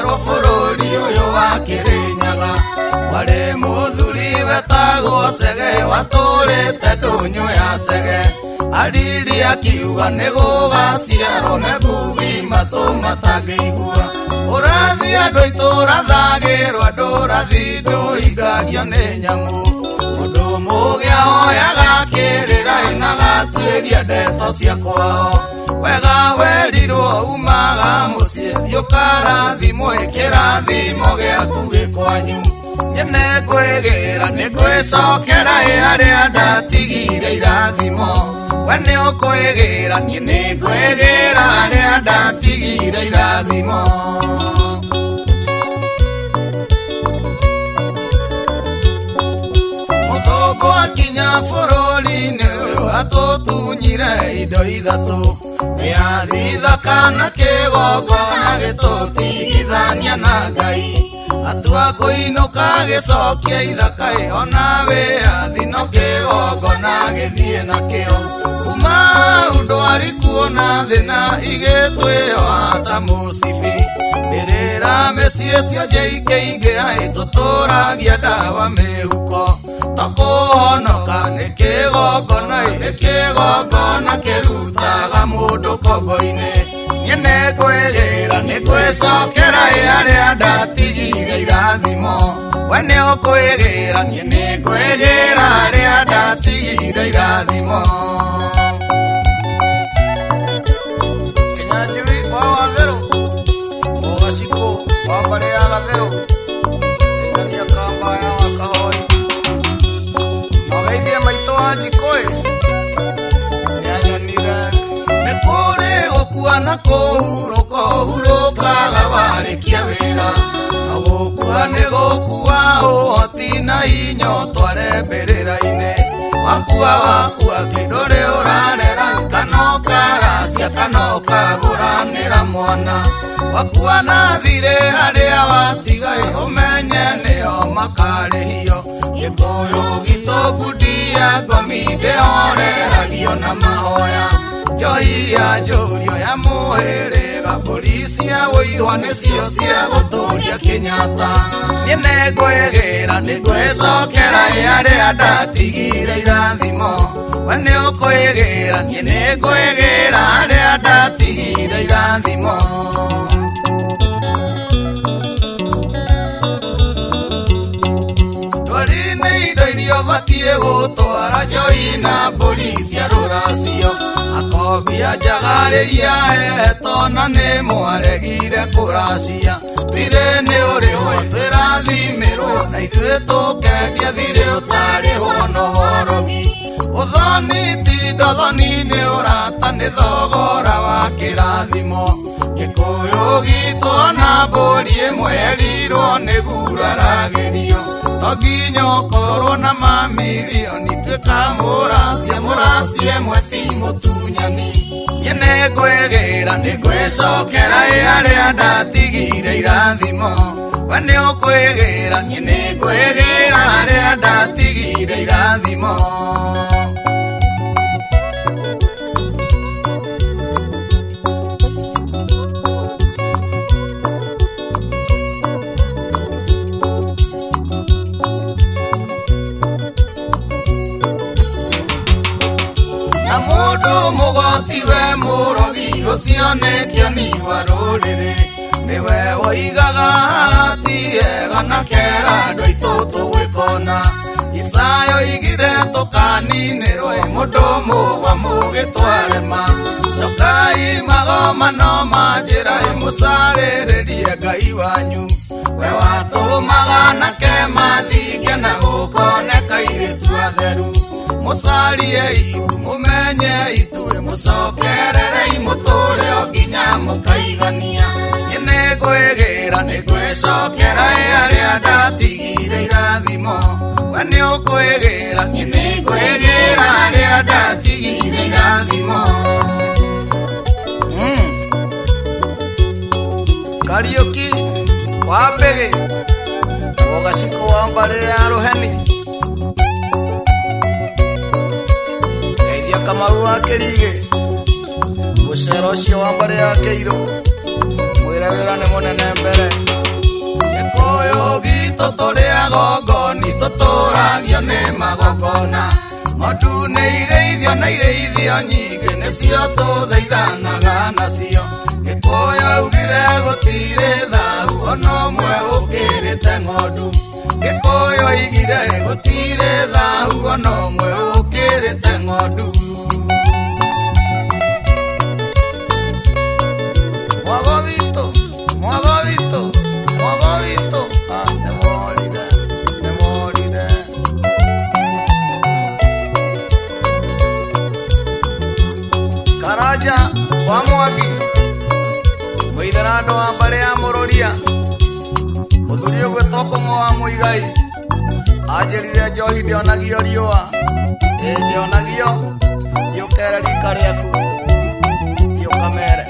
ciarwo bũrũri ũyũ wa Kĩrĩnyaga. Warĩ mũthuri wetagwo Chege watũrĩte ndũnyũ ya Chege. Ariri akiuga nĩ gũgaciarwo Mebugi matũ matangĩigua. Ũrathi andũ aitũ ũrathagĩrwo andũ ũrathi ndũhingagio nĩ nyamũ. Mũndũ mũgĩa oyaga kĩrĩra na gatuĩria ndeto cia kwao. Wega werirwo umaga mũciĩ thiĩ ũkarathimwo kĩrathimo gĩaku gĩ kwanyu. Niĩ nĩngwĩgĩra nĩngwĩcokera arĩa ndatigire irathimo. We nĩ ũkwĩgĩra niĩ nĩngwĩgĩra arĩa ndatigire irathimo. Mũthũngũ akinya bũrũri-inĩ ũyũ atũtunyire indo ithatũ. Wĩyathi thaka na kĩgongona gĩtũtigithania na Ngai. Atua kũinũka gĩcokia ithaka ona wĩyathi no kĩgongona gĩthiĩ nakĩo. Kuma ndwari kuona thĩna igĩtwĩoha ta mũcibi. Mbĩrĩra mĩciĩ cio JKIngĩ tũtũragia ndawa mĩhuko. Takũhonoka nĩ kĩgongona kĩrutaga mũndũ kombo-inĩ. Niĩ nĩngwĩgĩra nĩngwĩcokera arĩa ndatigire irathimo. We nĩ ũkwĩgĩra niĩ nĩngwĩgĩra arĩa ndatigire irathimo. Kinyanjui wa Watheru Mũgacikũ wa mbarĩ ya Gatheru Ngania kamba ya Wakahoi Mageithie maitũ wa Njikũĩ nĩanyonire. Nĩ kũrĩ gũkua na kũhurũka ũhurũkaga warĩkia wĩra. Na gũkua nĩ gũkua ũhoti na hinya ũtware mbĩrĩra-inĩ. Wakua kĩndũ rĩ ũrarera kana ũkaracia kana ũkagũranĩra mwana. Wakua na thirĩ arĩa watiga ũmenye nĩo makarĩhio. Gĩkũyũ gitũ ngundi ya ngomi ndĩhoreragio na mahoya. Njohi ya njũrio ya mũhĩrĩga mbũri cia wũihwa nĩcio cia gũtũria Kĩnyatta. Niĩ nĩngwĩgĩra nĩngwĩcokera arĩa ndatigire irathimo. We nĩ ũkwĩgĩra niĩ nĩngwĩgĩra arĩa ndatigire irathimo. Ndwari nĩ indo iria ũbatiĩ gũtwara njohi na mbũri cia rũracio. Akobia njagarĩria heto na nĩ mwaregire kũracia. Thirĩ nĩ ũrĩhwo twĩrathimĩrwo na ithuĩ tũkendia thirĩ ũtarĩhwo no worogi. Ũthoni ti ndothoni nĩ ũrata nĩ thogora wa kĩrathimo. Gĩkũyũ gitũ ona mbũri ĩmwe erirwo nĩ guraragĩrio. To nginya ũkorwo na mamirioni tuĩka mũracia ĩmwe ti mũtunyani. Niĩ nĩngwĩgĩra nĩngwĩcokera arĩa ndatigire irathimo. We nĩ ũkwĩgĩra niĩ nĩngwĩgĩra arĩa ndatigire irathimo. Na mũndũ mũgoti we mũrogi ũcio nĩ kĩoni wa rũrĩrĩ. Nĩwe woigaga ti hega na kera andũ aitũ tũgwĩkona. Isaia oigire tũkaninĩrwo mũndũ mũgwa mũgĩtwarema. Cokai magomano ma njĩra mũcarĩrĩrie Ngai wanyu. We watũmaga nake mathinge na gũkoneka airĩtu atheru. Mũcarie itu mũmenye ithuĩ mũcokererei mũtũre o nginya mũkaigania. Niĩ nĩngwĩgĩra nĩngwĩcokera arĩa ndatigire irathimo. We nĩ ũkwĩgĩra niĩ nĩngwĩgĩra arĩa ndatigire irathimo. Kariũki wa Mbĩgĩ Mũgacikũ wa mbarĩ ya Rũheni. Kamau wa Kĩrigĩ mũcere ũcio wa mbarĩ ya Kĩirũ. Ugire wira ni munene mbere Gikuyu gitu turiaga ngoni tuturagio ni magongona Ng'ondu nĩ irĩithio na irĩithio nyingĩ nĩcio tũthaithanaga nacio Gĩkũyũ augire gũtirĩ thau ona ũmwe ũkĩrĩte ng'ondu Gĩkũyũ augire gũtirĩ thau ona ũmwe ũkĩrĩte ng'ondu Mwago witũ nĩmorire Karaja wa Mwangi Mũithĩra andũ wa mbarĩ ya Mũrũria Mũthuri ũgwĩtwo Kũng'ũ wa Mũigai Anjĩrire njohi ndĩonagio riũa ndĩonagio Gĩũkere rika rĩaku Gĩũkamere